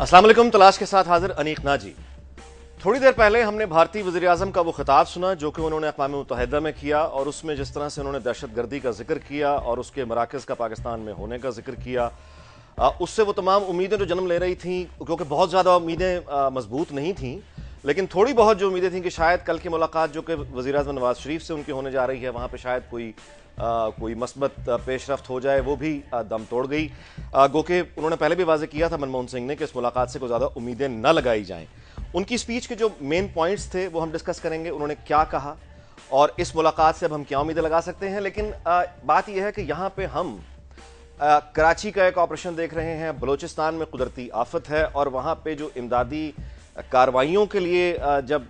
अस्सलाम वालेकुम। तलाश के साथ हाजिर अनीक नाजी। थोड़ी देर पहले हमने भारतीय वज़ीर आज़म का वो खिताब सुना जो कि उन्होंने अक़वाम मुत्तहिदा में किया, और उसमें जिस तरह से उन्होंने दहशत गर्दी का जिक्र किया और उसके मराकज़ का पाकिस्तान में होने का जिक्र किया, उससे वो तमाम उम्मीदें जो जन्म ले रही थीं, क्योंकि बहुत ज़्यादा उम्मीदें मजबूत नहीं थीं, लेकिन थोड़ी बहुत जो उम्मीदें थीं कि शायद कल की मुलाकात जो कि वज़ीर आज़म नवाज़ शरीफ से उनकी होने जा रही है, वहाँ पर शायद कोई मस्बत पेशरफ्त हो जाए, वो भी दम तोड़ गई। गो कि उन्होंने पहले भी वाज़ेह किया था मनमोहन सिंह ने कि इस मुलाकात से कोई ज़्यादा उम्मीदें न लगाई जाएं। उनकी स्पीच के जो मेन पॉइंट्स थे वो हम डिस्कस करेंगे, उन्होंने क्या कहा और इस मुलाकात से अब हम क्या उम्मीदें लगा सकते हैं। लेकिन बात यह है कि यहाँ पे हम कराची का एक ऑपरेशन देख रहे हैं, बलूचिस्तान में कुदरती आफत है और वहाँ पे जो इमदादी कार्रवाइयों के लिए जब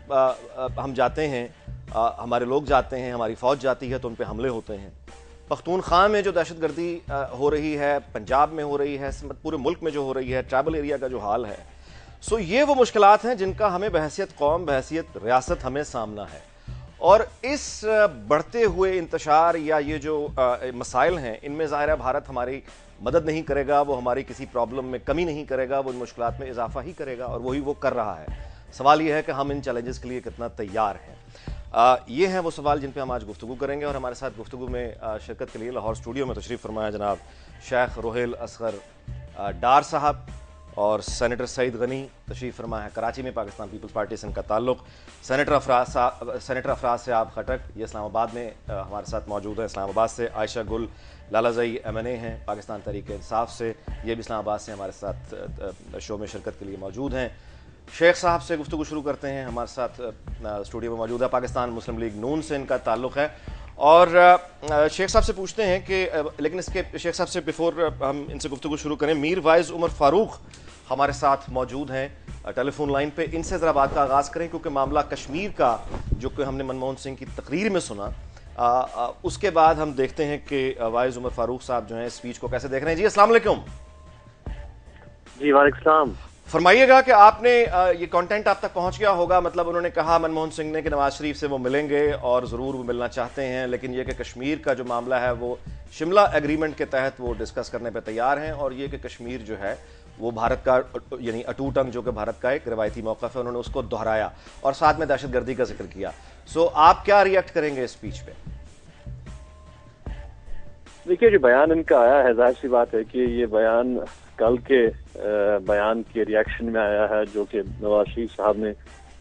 हम जाते हैं, हमारे लोग जाते हैं, हमारी फ़ौज जाती है तो उन पर हमले होते हैं। पख्तूनख्वा में जो दहशतगर्दी हो रही है, पंजाब में हो रही है, पूरे मुल्क में जो हो रही है, ट्राइबल एरिया का जो हाल है, सो ये वो मुश्किलात हैं जिनका हमें बहैसियत कौम, बहैसियत रियासत हमें सामना है। और इस बढ़ते हुए इंतशार या ये जो मसाइल हैं, इनमें ज़ाहिर है भारत हमारी मदद नहीं करेगा, वो हमारी किसी प्रॉब्लम में कमी नहीं करेगा, वो इन मुश्किलात में इजाफा ही करेगा, और वही वो कर रहा है। सवाल ये है कि हम इन चैलेंजेस के लिए कितना तैयार हैं। ये हैं वो सवाल जिन पे हम आज गुफ्तगू करेंगे, और हमारे साथ गुफ्तगू में शिरकत के लिए लाहौर स्टूडियो में तशरीफ़ फरमाया जनाब शेख रोहेल असगर डार साहब, और सेनेटर सईद गनी तशरीफ़ फरमा है कराची में, पाकिस्तान पीपल्स पार्टी से इनका ताल्लुक़। सेनेटर अफराज से आप खटक, ये इस्लामाबाद में हमारे साथ मौजूद हैं। इस्लामाबाद से आयशा गुल लालाजई MNA हैं पाकिस्तान तहरीक इंसाफ से, ये भी इस्लामाबाद से हमारे साथ शो में शिरकत के लिए मौजूद हैं। शेख साहब से गुफ्तगू शुरू करते हैं, हमारे साथ स्टूडियो में मौजूद है, पाकिस्तान मुस्लिम लीग नून से इनका ताल्लुक़ है। और शेख साहब से पूछते हैं कि लेकिन इसके शेख साहब से बिफोर हम इनसे गुफ्तगू शुरू करें, मीर वाइज उमर फारूक हमारे साथ मौजूद हैं टेलीफोन लाइन पे। इनसे ज़रा बात का आगाज़ करें, क्योंकि मामला कश्मीर का जो कि हमने मनमोहन सिंह की तकरीर में सुना, उसके बाद हम देखते हैं कि वाइज उमर फारूक साहब जो हैं स्पीच को कैसे देख रहे हैं। जी अस्सलाम वालेकुम। जी वालेकुम सलाम। फरमाइएगा कि आपने ये कंटेंट आप तक पहुंच गया होगा। मतलब उन्होंने कहा मनमोहन सिंह ने कि नवाज शरीफ से वो मिलेंगे और ज़रूर वो मिलना चाहते हैं, लेकिन ये कि कश्मीर का जो मामला है वो शिमला एग्रीमेंट के तहत वो डिस्कस करने पे तैयार हैं, और ये कि कश्मीर जो है वो भारत का यानी अटूट अंग जो कि भारत का एक रिवायती मौक़िफ़ है, उन्होंने उसको दोहराया और साथ में दहशतगर्दी का जिक्र किया। सो आप क्या रिएक्ट करेंगे इस स्पीच पे? देखिए, जो बयान इनका आया है, जाहिर सी बात है कि ये बयान कल के बयान के रिएक्शन में आया है जो कि नवाज शरीफ साहब ने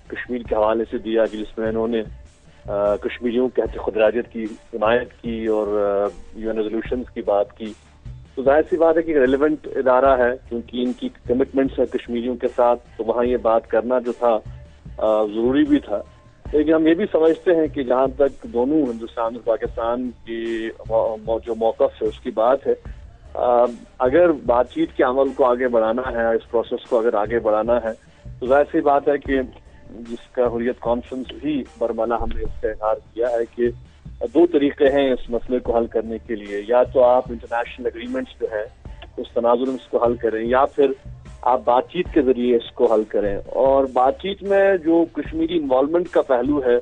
कश्मीर के हवाले से दिया, कि जिसमें इन्होंने कश्मीरियों के हक़ खुदराजियत की हिमायत की और UN रेजोल्यूशन की बात की। तो जाहिर सी बात है कि रेलिवेंट इदारा है, क्योंकि इनकी कमिटमेंट्स है कश्मीरियों के साथ, तो वहाँ ये बात करना जो था ज़रूरी भी था। लेकिन हम ये भी समझते हैं कि जहाँ तक दोनों हिंदुस्तान और पाकिस्तान की जो मौक़िफ़ है उसकी बात है, अगर बातचीत के अमल को आगे बढ़ाना है, इस प्रोसेस को अगर आगे बढ़ाना है, तो जाहिर सी बात है कि जिसका हुर्रियत कॉन्फ्रेंस भी बरमला हमने इसका इज़हार किया है कि दो तरीके हैं इस मसले को हल करने के लिए। या तो आप इंटरनेशनल एग्रीमेंट्स जो है उस तनाजुर में इसको हल करें, या फिर आप बातचीत के जरिए इसको हल करें। और बातचीत में जो कश्मीरी इन्वॉल्वमेंट का पहलू है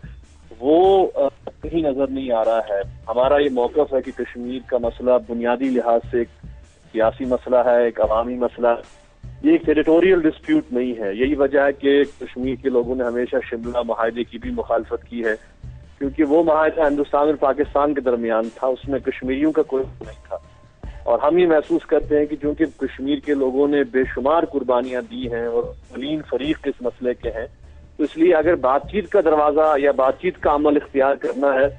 वो कहीं नजर नहीं आ रहा है। हमारा ये मौक़िफ़ है कि कश्मीर का मसला बुनियादी लिहाज से एक सियासी मसला है, एक अवामी मसला, ये एक टेरिटोरियल डिस्प्यूट नहीं है। यही वजह है कि कश्मीर के लोगों ने हमेशा शिमला मुआहदे की भी मुखालफत की है, क्योंकि वो मुआहदा हिंदुस्तान और पाकिस्तान के दरमियान था, उसमें कश्मीरियों का कोई नहीं था। और हम ये महसूस करते हैं कि चूंकि कश्मीर के लोगों ने बेशुमार कुर्बानियां दी हैं और अलीन फरीक इस मसले के हैं, तो इसलिए अगर बातचीत का दरवाजा या बातचीत का अमल इख्तियार करना है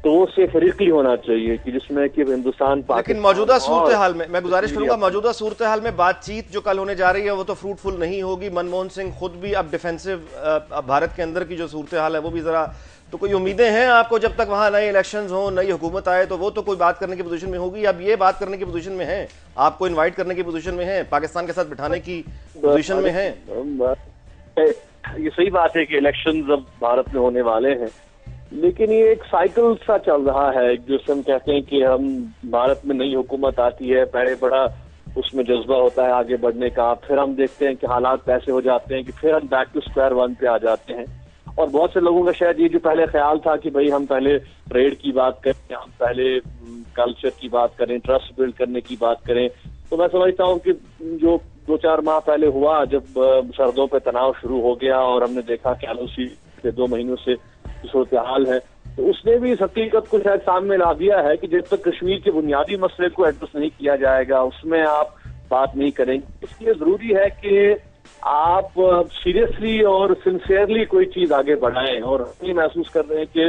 तो वो सिर्फ फरीकी होना चाहिए, कि जिसमें कि हिंदुस्तान पाकिस्तान। लेकिन मौजूदा सूरत हाल में मैं गुजारिश करूंगा, मौजूदा सूरत हाल में बातचीत जो कल होने जा रही है वो तो फ्रूटफुल नहीं होगी। मनमोहन सिंह खुद भी अब डिफेंसिव, भारत के अंदर की जो सूरत हाल है वो भी जरा, तो कोई उम्मीदें हैं आपको जब तक वहां नए इलेक्शंस हो, नई हुकूमत आए, तो वो तो कोई बात करने की पोजीशन में होगी। अब ये बात करने की पोजीशन में है, आपको इनवाइट करने की पोजीशन में है, पाकिस्तान के साथ बिठाने की पोजीशन में है। ये सही बात है कि इलेक्शंस अब भारत में होने वाले हैं, लेकिन ये एक साइकिल सा चल रहा है, जिससे हम कहते हैं कि हम भारत में नई हुकूमत आती है, पहले बड़ा उसमें जज्बा होता है आगे बढ़ने का, फिर हम देखते हैं कि हालात ऐसे हो जाते हैं कि फिर हम बैक टू स्क्वायर वन पे आ जाते हैं। और बहुत से लोगों का शायद ये जो पहले ख्याल था कि भाई हम पहले ट्रेड की बात करें, हम पहले कल्चर की बात करें, ट्रस्ट बिल्ड करने की बात करें, तो मैं समझता हूँ कि जो 2-4 माह पहले हुआ जब सरहदों पे तनाव शुरू हो गया और हमने देखा कि एलओसी के 2 महीनों से सूरत हाल है, तो उसने भी इस हकीकत को शायद सामने ला दिया है कि जब तक कश्मीर के बुनियादी मसले को एड्रेस नहीं किया जाएगा उसमें आप बात नहीं करेंगे। इसलिए जरूरी है कि आप सीरियसली और सिंसियरली कोई चीज आगे बढ़ाएं। और हम ये महसूस कर रहे हैं कि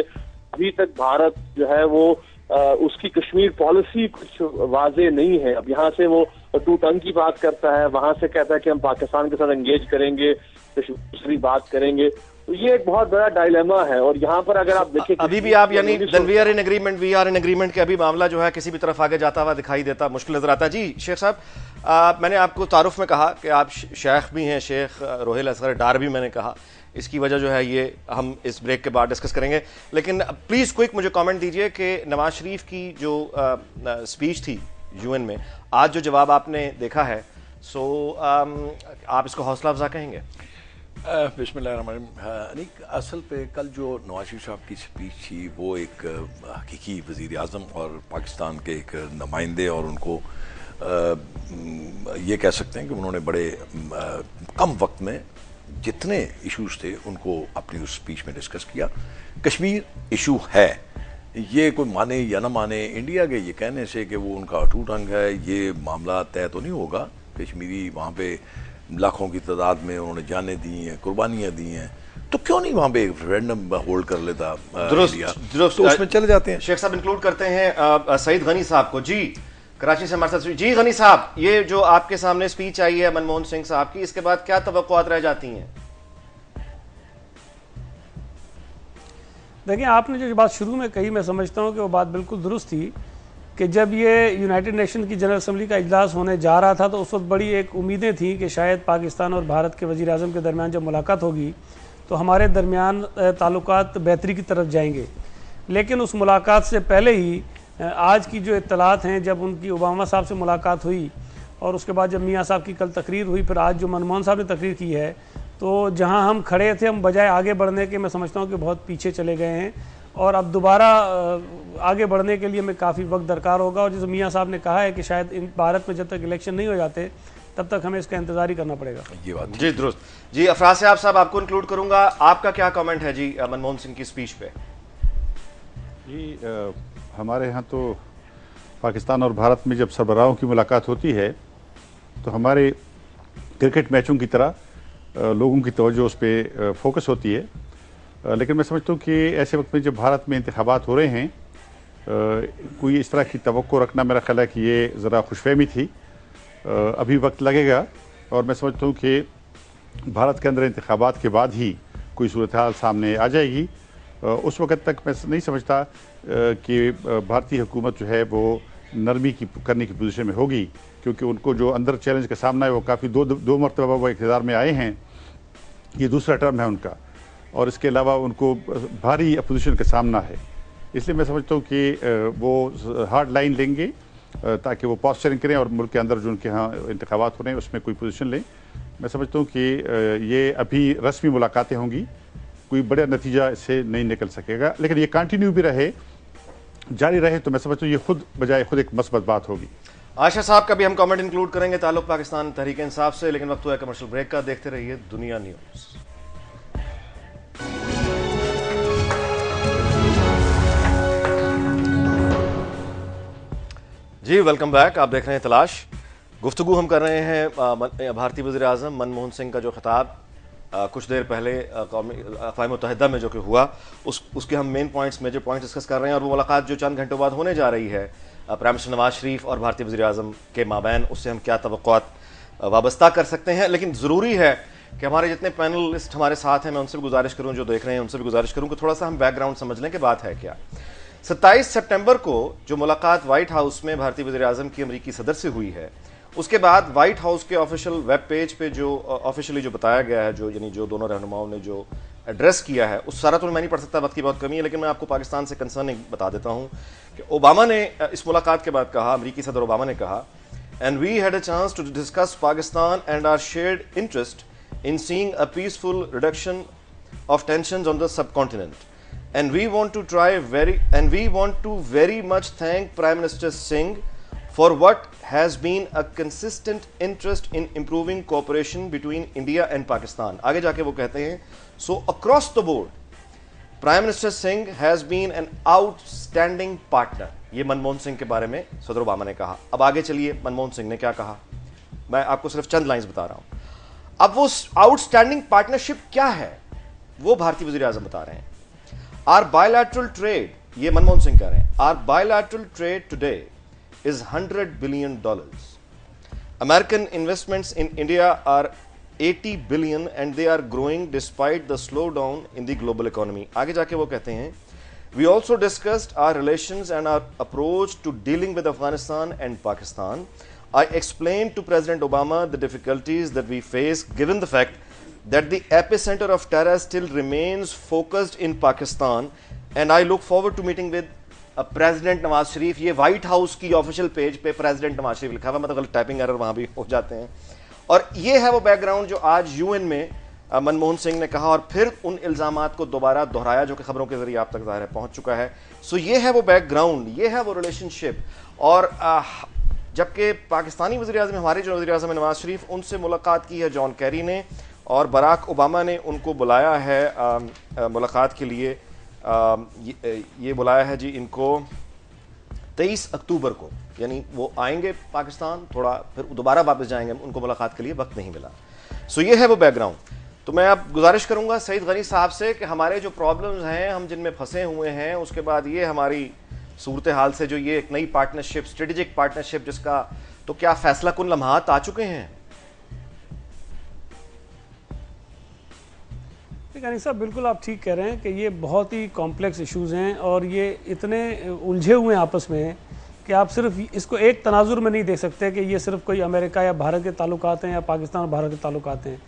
अभी तक भारत जो है वो उसकी कश्मीर पॉलिसी कुछ वाजे नहीं है। अब यहाँ से वो टू टंग की बात करता है, वहां से कहता है कि हम पाकिस्तान के साथ एंगेज करेंगे, कश्मीर बात करेंगे, तो ये एक बहुत बड़ा डायलेमा है। और यहाँ पर अगर आप देखें अभी भी आप यानी वी आर इन एग्रीमेंट के अभी मामला जो है किसी भी तरफ आगे जाता हुआ दिखाई देता, मुश्किल नजर आता है। जी शेख साहब, मैंने आपको तारुफ में कहा कि आप शेख भी हैं, शेख रोहिल असगर डार भी मैंने कहा, इसकी वजह जो है ये हम इस ब्रेक के बाद डिस्कस करेंगे। लेकिन प्लीज क्विक मुझे कमेंट दीजिए कि नवाज शरीफ की जो स्पीच थी यूएन में, आज जो जवाब आपने देखा है, सो आप इसको हौसला अफजा कहेंगे? बिस्मिल्लाहिर्रहमानिर्रहीम। असल पे कल जो नवाज शरीफ साहब की स्पीच थी वो एक हकीकी वज़ीर आज़म और पाकिस्तान के एक नुमाइंदे, और उनको ये कह सकते हैं कि उन्होंने बड़े कम वक्त में जितने इश्यूज थे उनको अपनी उस स्पीच में डिस्कस किया। कश्मीर इशू है, ये कोई माने या ना माने, इंडिया के ये कहने से कि वो उनका अटूट अंग है ये मामला तय तो नहीं होगा। कश्मीरी वहाँ पे लाखों की तादाद में उन्होंने जानें दी हैं, कुर्बानियाँ दी हैं, तो क्यों नहीं वहाँ पे रेफरेंडम होल्ड कर लेता इंडिया, तो उसमें चले जाते हैं। शेख साहब इंक्लूड करते हैं सईद गनी साहब को। जी कराची से हमारे साथ। जी गनी साहब, ये जो आपके सामने स्पीच आई है मनमोहन सिंह साहब की, इसके बाद क्या तवक्कुआत रह जाती हैं? देखिए, आपने जो बात शुरू में कही, मैं समझता हूँ कि वो बात बिल्कुल दुरुस्त थी कि जब ये यूनाइटेड नेशन की जनरल असम्बली का इजलास होने जा रहा था तो उस वक्त बड़ी एक उम्मीदें थी कि शायद पाकिस्तान और भारत के वज़ीर आज़म के दरमियान जब मुलाकात होगी तो हमारे दरमियान ताल्लुकात बेहतरी की तरफ जाएंगे। लेकिन उस मुलाकात से पहले ही आज की जो इत्तलात हैं, जब उनकी ओबामा साहब से मुलाकात हुई और उसके बाद जब मियाँ साहब की कल तकरीर हुई, फिर आज जो मनमोहन साहब ने तकरीर की है, तो जहाँ हम खड़े थे हम बजाय आगे बढ़ने के, मैं समझता हूँ कि बहुत पीछे चले गए हैं और अब दोबारा आगे बढ़ने के लिए हमें काफ़ी वक्त दरकार होगा। और जैसे मियाँ साहब ने कहा है कि शायद इन भारत में जब तक इलेक्शन नहीं हो जाते तब तक हमें इसका इंतजार ही करना पड़ेगा। ये बात जी दुरुस्त। जी अफराज साहब, साहब आपको इंक्लूड करूंगा, आपका क्या कमेंट है जी मनमोहन सिंह की स्पीच पे? जी हमारे यहाँ तो पाकिस्तान और भारत में जब सरबराहों की मुलाकात होती है तो हमारे क्रिकेट मैचों की तरह लोगों की तवज्जो उस पर फोकस होती है। लेकिन मैं समझता हूँ कि ऐसे वक्त में जब भारत में इंतखाबात हो रहे हैं, कोई इस तरह की तवक्को रखना मेरा ख्याल है कि ये ज़रा खुशफहमी थी। अभी वक्त लगेगा और मैं समझता हूँ कि भारत के अंदर इंतखाबात के बाद ही कोई सूरत हाल सामने आ जाएगी। उस वक्त तक मैं नहीं समझता कि भारतीय हुकूमत जो है वो नरमी की करने की पोजीशन में होगी, क्योंकि उनको जो अंदर चैलेंज का सामना है वो काफ़ी दो मरतबा वो इक़्तिदार में आए हैं, ये दूसरा टर्म है उनका, और इसके अलावा उनको भारी अपोजिशन का सामना है। इसलिए मैं समझता हूँ कि वो हार्ड लाइन लेंगे ताकि वो पॉस्चरिंग करें और मुल्क के अंदर जो उनके यहाँ इंतखाबात हो रहे हैं उसमें कोई पोजीशन लें। मैं समझता हूँ कि ये अभी रस्मी मुलाकातें होंगी, कोई बड़ा नतीजा इससे नहीं निकल सकेगा, लेकिन ये कंटिन्यू भी रहे, जारी रहे, तो मैं समझता हूँ ये खुद बजाय खुद एक मस्बत बात होगी। आशा साहब का भी हम कमेंट इंक्लूड करेंगे ताल्लुक पाकिस्तान तहरीक इंसाफ से, लेकिन वक्त हुआ है कमर्शियल ब्रेक का। देखते रहिए दुनिया न्यूज़। जी वेलकम बैक, आप देख रहे हैं तलाश। गुफ्तगू हम कर रहे हैं भारतीय वज़ीर आज़म मनमोहन सिंह का जो खिताब कुछ देर पहले अक़वाम मुत्तहिदा में जो कि हुआ, उसके हम main points, major points discuss कर रहे हैं। और वो मुलाकात जो चंद घंटों बाद होने जा रही है प्राइम मिनिस्टर नवाज शरीफ और भारतीय वज़ीर आज़म के माबैन, उससे हम क्या तवक्कुआत वाबस्ता कर सकते हैं। लेकिन ज़रूरी है कि हमारे जितने पैनलिस्ट हमारे साथ हैं, मैं उनसे भी गुजारिश करूँ, जो देख रहे हैं उनसे भी गुजारिश करूँ कि थोड़ा सा हम बैकग्राउंड समझ लें कि बात है क्या। 27 सितंबर को जो मुलाकात व्हाइट हाउस में भारतीय वज़ीर आज़म की अमरीकी सदर से हुई है, उसके बाद व्हाइट हाउस के ऑफिशियल वेब पेज पे जो ऑफिशियली जो बताया गया है, जो यानी जो दोनों रहनुमाओं ने जो एड्रेस किया है, उस सारा तो मैं नहीं पढ़ सकता, वक्त की बहुत कमी है, लेकिन मैं आपको पाकिस्तान से कंसर्निंग बता देता हूँ कि ओबामा ने इस मुलाकात के बाद कहा, अमरीकी सदर ओबामा ने कहा, and we had a chance to discuss Pakistan and our shared interest in seeing a peaceful reduction of tensions on the subcontinent, and we want to very much thank Prime Minister Singh for what has been a consistent interest in improving cooperation between India and Pakistan. आगे जाके वो कहते हैं, so across the board, Prime Minister Singh has been an outstanding partner. ये मनमोहन सिंह के बारे में सदर ओबामा ने कहा. अब आगे चलिए मनमोहन सिंह ने क्या कहा, मैं आपको सिर्फ चंद लाइंस बता रहा हूं. अब वो आउटस्टैंडिंग पार्टनरशिप क्या है वो भारतीय वज़ीर आज़म बता रहे हैं. Our bilateral trade, ये मनमोहन सिंह कह रहे हैं, our bilateral trade today is $100 billion. American investments in India are $80 billion and they are growing despite the slowdown in the global economy. आगे जाके वो कहते हैं, we also discussed our relations and our approach to dealing with Afghanistan and Pakistan. I explained to President Obama the difficulties that we face given the fact that the epicenter of terror still remains focused in Pakistan, and I look forward to meeting with President Nawaz Sharif. ये white house की official page पे president Nawaz Sharif लिखा हुआ, मतलब गलत typing error वहाँ भी हो जाते हैं. और ये है वो बैकग्राउंड जो आज यूएन में मनमोहन सिंह ने कहा और फिर उन इल्ज़ामात को दोबारा दोहराया जो कि खबरों के जरिए आप तक ज़ाहिर है पहुँच चुका है. सो ये है वो बैकग्राउंड, ये है वो रिलेशनशिप. और जबकि पाकिस्तानी वज़ीर-ए-आज़म, हमारे जो वज़ीर-ए-आज़म है नवाज शरीफ, उनसे मुलाकात की है जॉन कैरी ने, और बराक ओबामा ने उनको बुलाया है मुलाकात के लिए. ये बुलाया है जी इनको 23 अक्टूबर को, यानी वो आएंगे पाकिस्तान, थोड़ा फिर दोबारा वापस जाएंगे, उनको मुलाकात के लिए वक्त नहीं मिला. सो ये है वो बैकग्राउंड. तो मैं अब गुजारिश करूंगा सईद गनी साहब से कि हमारे जो प्रॉब्लम्स हैं, हम जिनमें फंसे हुए हैं, उसके बाद ये हमारी सूरत हाल से जो ये एक नई पार्टनरशिप, स्ट्रेटेजिक पार्टनरशिप जिसका, तो क्या फैसला कुन लम्हात आ चुके हैं? यानी साहब बिल्कुल आप ठीक कह रहे हैं कि ये बहुत ही कॉम्प्लेक्स इश्यूज़ हैं और ये इतने उलझे हुए हैं आपस में कि आप सिर्फ इसको एक तनाजुर में नहीं देख सकते कि ये सिर्फ कोई अमेरिका या भारत के ताल्लुकात हैं या पाकिस्तान और भारत के ताल्लुकात हैं.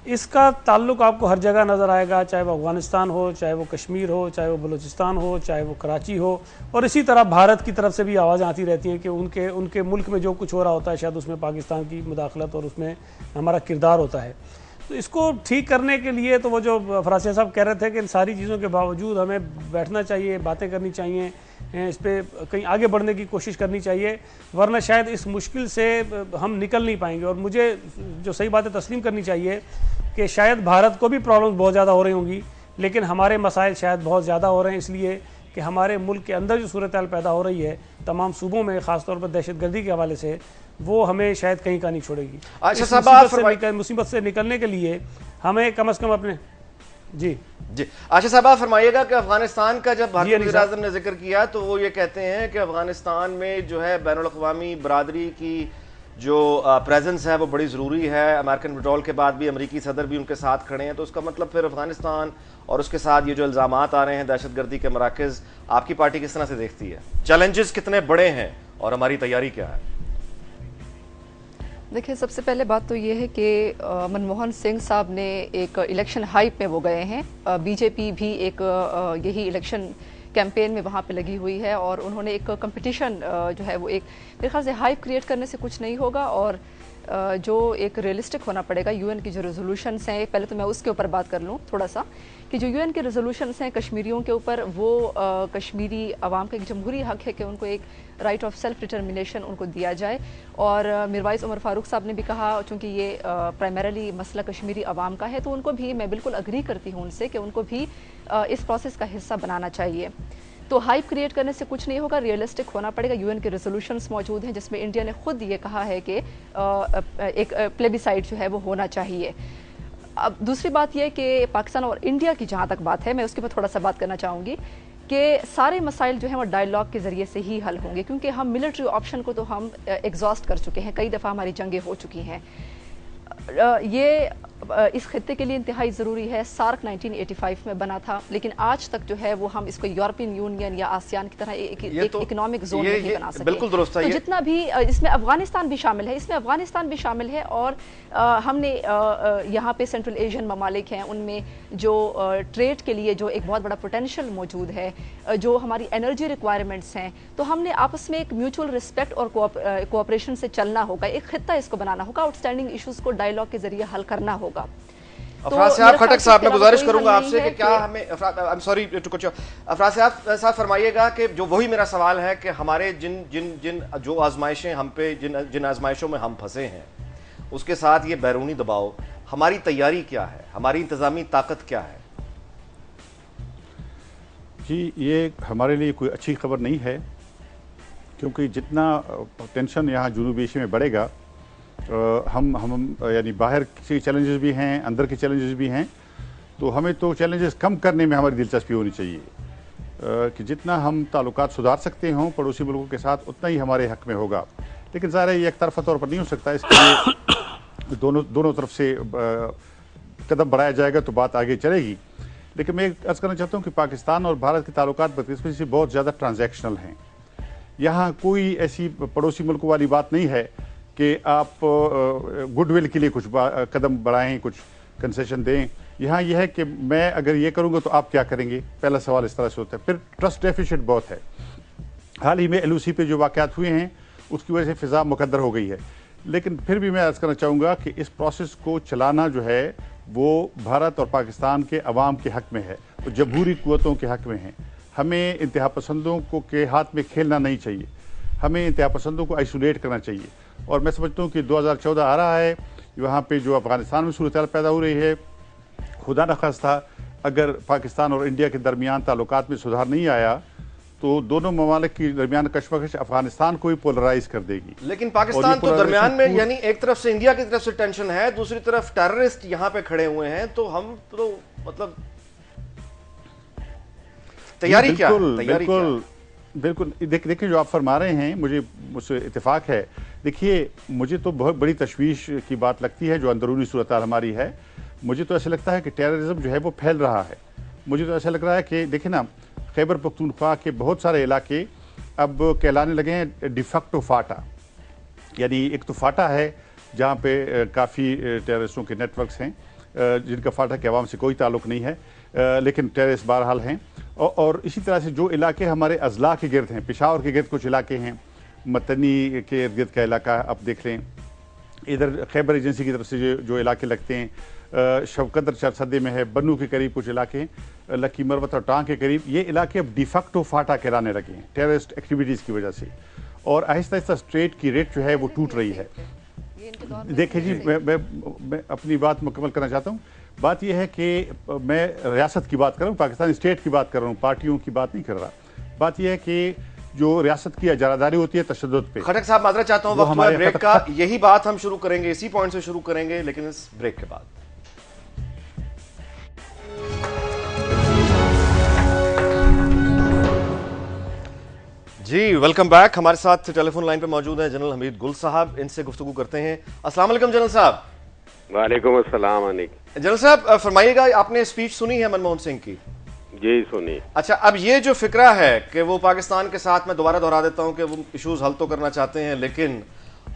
इसका ताल्लुक आपको हर जगह नज़र आएगा, चाहे वो अफ़गानिस्तान हो, चाहे वो कश्मीर हो, चाहे वो बलूचिस्तान हो, चाहे वो कराची हो. और इसी तरह भारत की तरफ से भी आवाज़ें आती रहती हैं कि उनके मुल्क में जो कुछ हो रहा होता है शायद उसमें पाकिस्तान की मुदाखलत और उसमें हमारा किरदार होता है. तो इसको ठीक करने के लिए तो वो जो फरासिया साहब कह रहे थे कि इन सारी चीज़ों के बावजूद हमें बैठना चाहिए, बातें करनी चाहिए, इस पर कहीं आगे बढ़ने की कोशिश करनी चाहिए, वरना शायद इस मुश्किल से हम निकल नहीं पाएंगे. और मुझे जो सही बात है तस्लीम करनी चाहिए कि शायद भारत को भी प्रॉब्लम्स बहुत ज़्यादा हो रही होंगी, लेकिन हमारे मसाइल शायद बहुत ज़्यादा हो रहे हैं, इसलिए कि हमारे मुल्क के अंदर जो सूरत हाल पैदा हो रही है तमाम सूबों में, ख़ासतौर पर दहशतगर्दी के हवाले से, वो हमें शायद कहीं का नहीं छोड़ेगी. मुसीबत से निकलने के लिए हमें कम से कम अपने जी आशा साहब आप फरमाइएगा कि अफगानिस्तान का जब भारतीय वज़ीर-ए-आज़म ने जिक्र किया तो वो ये कहते हैं कि अफगानिस्तान में जो है बैनुल-अक़वामी बरादरी की जो प्रेजेंस है वो बड़ी ज़रूरी है. अमेरिकन विड्रॉल के बाद भी अमेरिकी सदर भी उनके साथ खड़े हैं, तो उसका मतलब फिर अफगानिस्तान और उसके साथ ये जो इल्ज़ामात आ रहे हैं दहशतगर्दी के मराकज़, आपकी पार्टी किस तरह से देखती है? चैलेंजेस कितने बड़े हैं और हमारी तैयारी क्या है? देखिए, सबसे पहले बात तो ये है कि मनमोहन सिंह साहब ने एक इलेक्शन हाइप में वो गए हैं. बीजेपी भी एक यही इलेक्शन कैंपेन में वहाँ पे लगी हुई है और उन्होंने एक कंपटीशन जो है वो एक मेरे ख्याल से हाइप क्रिएट करने से कुछ नहीं होगा. और जो एक रियलिस्टिक होना पड़ेगा, यूएन की जो रेजोल्यूशंस हैं, पहले तो मैं उसके ऊपर बात कर लूँ थोड़ा सा, कि जो यूएन के रेजोल्यूशंस हैं कश्मीरियों के ऊपर, वो कश्मीरी अवाम का एक जमहूरी हक है कि उनको एक राइट ऑफ सेल्फ डिटर्मिनेशन उनको दिया जाए. और मिरवाइज़ उमर फारूक साहब ने भी कहा, चूँकि ये प्राइमरीली मसला कश्मीरी अवाम का है, तो उनको भी मैं बिल्कुल अग्री करती हूँ उनसे कि उनको भी इस प्रोसेस का हिस्सा बनाना चाहिए. तो हाइप क्रिएट करने से कुछ नहीं होगा, रियलिस्टिक होना पड़ेगा. यूएन के रेजोल्यूशंस मौजूद हैं जिसमें इंडिया ने खुद ये कहा है कि एक प्लेबिसाइड जो है वो होना चाहिए. अब दूसरी बात यह कि पाकिस्तान और इंडिया की जहाँ तक बात है, मैं उसके ऊपर थोड़ा सा बात करना चाहूँगी कि सारे मसाइल जो हैं वो डायलॉग के ज़रिए से ही हल होंगे, क्योंकि हम मिलिट्री ऑप्शन को तो हम एग्जॉस्ट कर चुके हैं, कई दफ़ा हमारी जंगें हो चुकी हैं. ये इस खत्ते के लिए इंतहाई ज़रूरी है. सार्क 1985 में बना था, लेकिन आज तक जो है वो हम इसको यूरोपियन यूनियन या आसियान की तरह एक इकोनॉमिक जोन नहीं बना सके. बिल्कुल दुरुस्त है. तो जितना भी इसमें अफगानिस्तान भी शामिल है, इसमें अफगानिस्तान भी शामिल है. और हमने यहाँ पे सेंट्रल एशियन ममालिक हैं, उनमें जो ट्रेड के लिए जो एक बहुत बड़ा पोटेंशियल मौजूद है, जो हमारी एनर्जी रिक्वायरमेंट्स हैं, तो हमने आपस में एक म्यूचुअल रिस्पेक्ट और कोऑपरेशन से चलना होगा. एक खित्ता इसको बनाना होगा, आउटस्टैंडिंग इशूज़ को डायलॉग के ज़रिए हल करना होगा. افراز صاحب خٹک صاحب میں گزارش کروں گا آپ سے کہ کیا ہمیں افراز صاحب فرمائیے گا کہ جو وہی میرا سوال ہے کہ ہمارے جن جو آزمائشیں ہم پہ جن آزمائشوں میں ہم پھنسے ہیں اس کے ساتھ یہ بیرونی دباؤ، ہماری تیاری کیا ہے، ہماری انتظامی طاقت کیا ہے؟ جی یہ ہمارے لیے کوئی اچھی خبر نہیں ہے، کیونکہ جتنا ٹینشن یہاں جنوبی ایشیا میں بڑھے گا، ہم یعنی باہر کے چیلنجز بھی ہیں، اندر کے چیلنجز بھی ہیں، تو ہمیں تو چیلنجز کم کرنے میں ہماری دلچسپی ہونی چاہیے کہ جتنا ہم تعلقات سدھار سکتے ہوں پڑوسی ملکوں کے ساتھ اتنا ہی ہمارے حق میں ہوگا. لیکن ظاہر ہے یہ ایک طرفہ طور پر نہیں ہو سکتا، اس کے لیے دونوں طرف سے قدم بڑھایا جائے گا تو بات آگے چلے گی. لیکن میں عرض کرنا چاہتا ہوں کہ پاکستان اور بھارت کے تعلقات بدقسمتی سے بہت زیادہ ٹرانزیکشنل ہیں. یہاں کوئی ایسی پڑوسی ملکوں والی بات نہیں ہے کہ آپ گڈ ول کے لیے کچھ قدم بڑھائیں، کچھ کنسیشن دیں. یہاں یہ ہے کہ میں اگر یہ کروں گا تو آپ کیا کریں گے، پہلا سوال اس طرح سے ہوتا ہے. پھر ٹرسٹ ڈیفیشٹ بہت ہے. حال ہی میں LOC پہ جو واقعات ہوئے ہیں اس کی وجہ سے فضا مقدر ہو گئی ہے. لیکن پھر بھی میں عرض کرنا چاہوں گا کہ اس پروسیس کو چلانا جو ہے وہ بھارت اور پاکستان کے عوام کے حق میں ہے، وہ جمہوری قوتوں کے حق میں ہیں. ہمیں انتہا پسندوں کے ہاتھ میں کھیلنا نہیں چاہیے، ہمیں انتہا پسندوں کو آئسولیٹ کرنا چاہیے. اور میں سمجھتا ہوں کہ 2014 آ رہا ہے، وہاں پہ جو افغانستان میں صورتحال پیدا ہو رہی ہے، خدا نخواستہ اگر پاکستان اور انڈیا کے درمیان تعلقات میں سدھار نہیں آیا تو دونوں ممالک کی درمیان کشمکش افغانستان کو ہی پولرائز کر دے گی. لیکن پاکستان تو درمیان میں، یعنی ایک طرف سے انڈیا کی طرف سے ٹینشن ہے، دوسری طرف ٹیررسٹ یہاں پہ کھڑے ہوئے ہیں، تو ہم تو مطلب تیاری کیا؟ بالکل دیکھیں جو آپ فرما رہے ہیں مجھ سے اتفاق ہے. دیکھیے مجھے تو بہت بڑی تشویش کی بات لگتی ہے جو اندرونی صورتحال ہماری ہے. مجھے تو ایسا لگتا ہے کہ ٹیررزم جو ہے وہ پھیل رہا ہے. مجھے تو ایسا لگ رہا ہے کہ دیکھیں نا، خیبر پختونخوا کے بہت سارے علاقے اب کہلانے لگے ہیں ڈیفیکٹو فاٹا. یعنی ایک تو فاٹا ہے جہاں پہ کافی ٹیررسٹوں کے نیٹ ورکس ہیں جن کا فاٹا کے عوام سے کوئی تعلق نہیں ہے، لیکن ٹیررسٹ بہرحال ہیں. اور اسی طرح سے جو علاقے ہمارے اضلاع کے گرد ہیں، پشاور کے گرد کچھ علاقے ہیں، متنی کے ارد گرد کا علاقہ آپ دیکھ لیں، ادھر خیبر ایجنسی کی طرف سے جو علاقے لگتے ہیں، شوقدر چرسدے میں ہے، بنو کے قریب کچھ علاقے ہیں، لکی مروت اور ٹانگ کے قریب، یہ علاقے اب ڈیفیکٹو فاٹا کہلانے لگے ہیں ٹیررسٹ ایکٹیویٹیز کی وجہ سے. اور آہستہ آہستہ اسٹریٹ کی ریٹ جو ہے وہ ٹوٹ رہی ہے. دیکھیں جی میں اپنی بات مکمل کرنا چاہتا ہوں. بات یہ ہے کہ میں ریاست کی بات کر رہا ہوں، پاکستان اسٹیٹ کی بات کر رہا ہوں، پارٹیوں کی بات نہیں کر رہا. بات یہ ہے کہ جو ریاست کی اجاراداری ہوتی ہے تشدد پہ. خٹک صاحب معذرت چاہتا ہوں، وقت ہوا بریک کا. یہی بات ہم شروع کریں گے، اسی پوائنٹ سے شروع کریں گے، لیکن اس بریک کے بعد. جی ویلکم بیک. ہمارے ساتھ ٹیلی فون لائن پہ موجود ہیں جنرل حمید گل صاحب. ان سے گفتگو کرتے ہیں. السلام علیکم جنرل صاحب. وعلیکم السلام. جنرل صاحب فرمائیے گا، آپ نے اسپیچ سنی ہے منموہن سنگھ کی؟ جی سنی. اچھا، اب یہ جو فکرہ ہے کہ وہ پاکستان کے ساتھ، میں دوبارہ دہرا دیتا ہوں کہ وہ ایشوز حل تو کرنا چاہتے ہیں، لیکن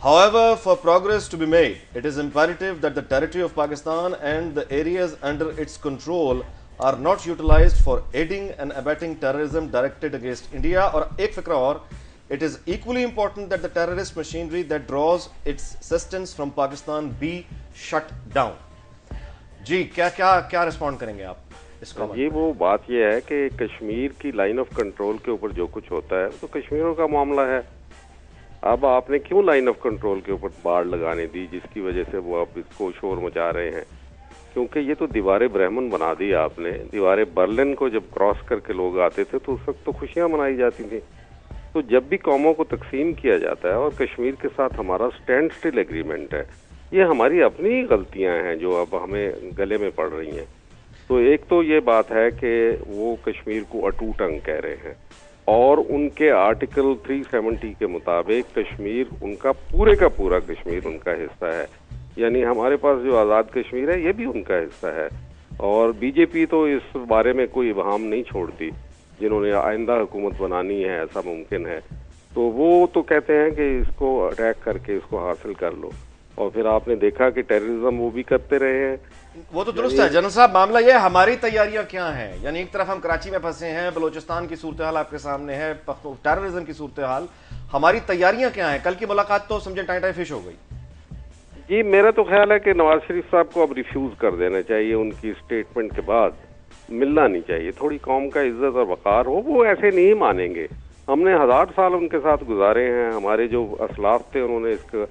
however for progress to be made it is imperative that the territory of Pakistan and the areas under its control are not utilized for aiding and abetting terrorism directed against India. اور ایک فکرہ اور، it is equally important that the terrorist machinery that draws its sustenance from Pakistan be shut down. جی کیا respond کریں گے آپ اس کو؟ یہ وہ بات یہ ہے کہ کشمیر کی لائن آف کنٹرول کے اوپر جو کچھ ہوتا ہے تو کشمیروں کا معاملہ ہے. اب آپ نے کیوں لائن آف کنٹرول کے اوپر باڑ لگانے دی جس کی وجہ سے وہ اب اس کو شور مچا رہے ہیں؟ کیونکہ یہ تو دیوار برہمن بنا دی آپ نے. دیوار برلن کو جب کراس کر کے لوگ آتے تھے تو اس وقت تو خوشیاں منائی جاتی تھیں. تو جب بھی قوموں کو تقسیم کیا جاتا ہے، اور کشمیر کے ساتھ ہمارا اسٹینڈ اسٹل ایگریمنٹ ہے، یہ ہماری اپنی غلطیاں ہیں جو اب ہمیں گلے میں پڑ رہی ہیں. تو ایک تو یہ بات ہے کہ وہ کشمیر کو اٹوٹ انگ کہہ رہے ہیں، اور ان کے آرٹیکل 370 کے مطابق کشمیر ان کا پورا کشمیر ان کا حصہ ہے. یعنی ہمارے پاس جو آزاد کشمیر ہے یہ بھی ان کا حصہ ہے. اور بی جے پی تو اس بارے میں کوئی ابہام نہیں چھوڑتی. جنہوں نے آئندہ حکومت بنانی ہے ایسا ممکن ہے، تو وہ تو کہتے ہیں کہ اس کو اٹیک کر کے اس کو حاصل کر لو. اور پھر آپ نے دیکھا کہ ٹیررزم وہ بھی کرتے رہے ہیں. وہ تو درست ہے جنرل صاحب. معاملہ یہ ہے ہماری تیاریاں کیا ہیں. یعنی ایک طرف ہم کراچی میں پھنسے ہیں، بلوچستان کی صورتحال آپ کے سامنے ہے، ٹیررزم کی صورتحال. ہماری تیاریاں کیا ہیں؟ کل کی ملاقات تو سمجھے ٹائی فش ہو گئی. جی میرا تو خیال ہے کہ نواز شریف صاحب کو اب ریفیوز کر دینا چاہیے، ان کی اسٹیٹمنٹ کے بعد ملنا نہیں چاہیے. تھوڑی قوم کا عزت اور وقار ہو، وہ ایسے نہیں مانیں گے. ہم نے 1000 سال ان کے ساتھ گزارے ہیں، ہمارے جو اسلاف تھے انہوں نے اس کا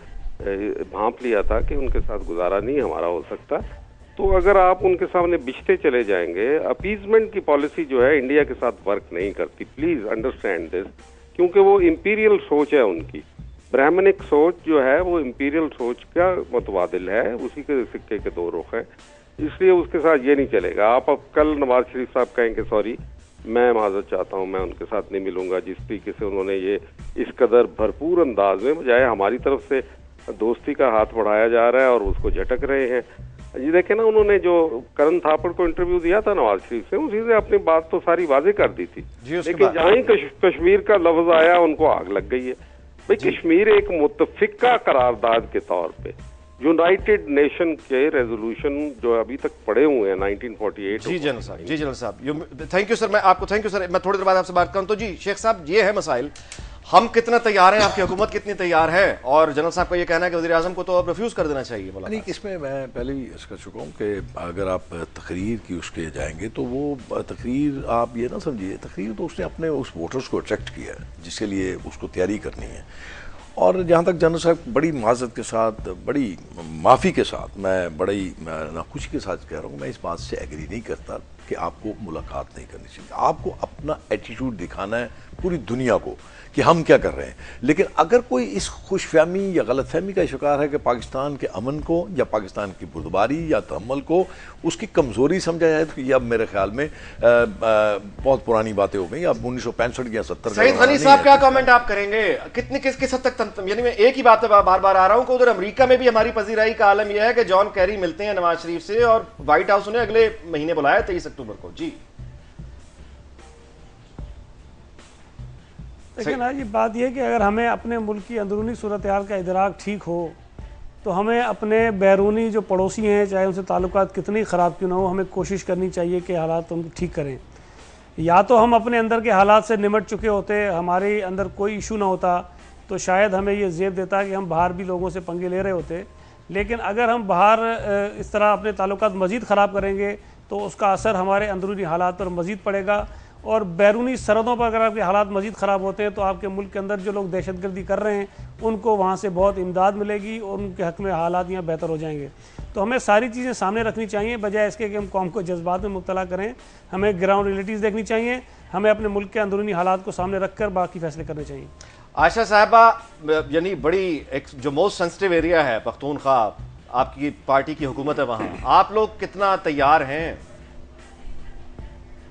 بھانپ لیا تھا کہ ان کے ساتھ گزارا نہیں ہمارا ہو سکتا. تو اگر آپ ان کے سامنے بچتے چلے جائیں گے، اپیزمنٹ کی پالیسی جو ہے انڈیا کے ساتھ ورک نہیں کرتی. پلیز انڈرسٹینڈ دس، کیونکہ وہ امپیریل سوچ ہے ان کی. برہمنک سوچ جو ہے وہ امپیریل سوچ کا متبادل ہے، اسی کے سکے کے دو رخ ہیں. اس لیے اس کے ساتھ یہ نہیں چلے گا. آپ اب کل نواز شریف صاحب کہیں کہ سوری میں معذرت چاہتا ہوں، میں ان کے ساتھ نہیں ملوں گا. جس طریقے سے انہوں نے یہ اس قدر بھرپور انداز میں بجائے ہماری طرف سے دوستی کا ہاتھ بڑھایا جا رہا ہے اور اس کو جھٹک رہے ہیں. جی دیکھیں نا، انہوں نے جو کرن تھاپڑ کو انٹرویو دیا تھا نواز شریف سے، اسی سے اپنی بات تو ساری واضح کر دی تھی. لیکن جہاں ہی کشمیر کا لفظ آیا ان کو آگ لگ گئی ہے. بھئی کشمیر ایک متفقہ قرارداد کے طور پہ یونائٹڈ نیشن کے ریزولوشن جو ابھی تک پڑے ہوئے ہیں 1948. جی جنرل صاحب تھینک یو سر. میں آپ کو تھینک یو سر. میں تھوڑی دیر بعد آپ سے بات کروں. تو جی شیخ صاحب، یہ ہے مسائل. ہم کتنا تیار ہیں، آپ کی حکومت کتنی تیار ہے؟ اور جنرل صاحب کا یہ کہنا ہے کہ وزیر اعظم کو تو اب ریفیوز کر دینا چاہیے. نہیں، اس میں میں پہلے ہی اس کا چکا ہوں کہ اگر آپ تقریر کی اس کے جائیں گے تو وہ تقریر آپ یہ نہ سمجھیے، تقریر تو اس نے اپنے اس ووٹرز کو اٹریکٹ کیا ہے جس کے لیے اس کو تیاری کرنی ہے. اور جہاں تک جنرل صاحب بڑی معذرت کے ساتھ، بڑی معافی کے ساتھ، میں بڑی ناخوشی کے ساتھ کہہ رہا ہوں، میں اس بات سے ایگری نہیں کرتا کہ آپ کو ملاقات نہیں کرنی چاہیے. آپ کو اپنا ایٹیٹیوڈ دکھانا ہے پوری دنیا کو کہ ہم کیا کر رہے ہیں. لیکن اگر کوئی اس خوش فہمی یا غلط فہمی کا شکار ہے کہ پاکستان کے امن کو یا پاکستان کی بردباری یا تحمل کو اس کی کمزوری سمجھا جائے تو یہ اب میرے خیال میں بہت پرانی باتیں ہو گئی. اب 1965 یا 70. سعید غنی صاحب کیا کامنٹ آپ کریں گے؟ کس حد تک، یعنی میں ایک ہی بات پہ بار بار آ رہا ہوں کہ ادھر امریکہ میں بھی ہماری پذیرائی کا عالم یہ ہے کہ جان کیری ملتے ہیں نواز شریف سے اور وائٹ ہاؤس انہیں اگلے مہینے بلایا 23 اکتوبر کو. جی لیکن آج یہ بات یہ کہ اگر ہمیں اپنے ملک کی اندرونی صورتحال کا ادراک ٹھیک ہو تو ہمیں اپنے بیرونی جو پڑوسی ہیں چاہے ان سے تعلقات کتنی خراب کیوں نہ ہو، ہمیں کوشش کرنی چاہیے کہ حالات ان کو ٹھیک کریں. یا تو ہم اپنے اندر کے حالات سے نمٹ چکے ہوتے، ہمارے اندر کوئی ایشو نہ ہوتا تو شاید ہمیں یہ زیب دیتا کہ ہم باہر بھی لوگوں سے پنگے لے رہے ہوتے. لیکن اگر ہم باہر اس طرح اپنے تعلقات مزید خراب کریں گے تو اس کا اثر ہمارے اندرونی حالات پر مزید پڑے گا. اور بیرونی سرحدوں پر اگر آپ کے حالات مزید خراب ہوتے ہیں تو آپ کے ملک کے اندر جو لوگ دہشت گردی کر رہے ہیں ان کو وہاں سے بہت امداد ملے گی اور ان کے حق میں حالات یہاں بہتر ہو جائیں گے. تو ہمیں ساری چیزیں سامنے رکھنی چاہیے بجائے اس کے کہ ہم قوم کو جذبات میں مبتلا کریں. ہمیں گراؤنڈ ریئلٹیز دیکھنی چاہیے، ہمیں اپنے ملک کے اندرونی حالات کو سامنے رکھ کر باقی فیصلے کرنے چاہیے. عائشہ صاحبہ، یعنی بڑی ایک جو موسٹ سینسٹیو ایریا ہے پختونخوا، آپ کی پارٹی کی حکومت ہے وہاں، آپ لوگ کتنا تیار ہیں؟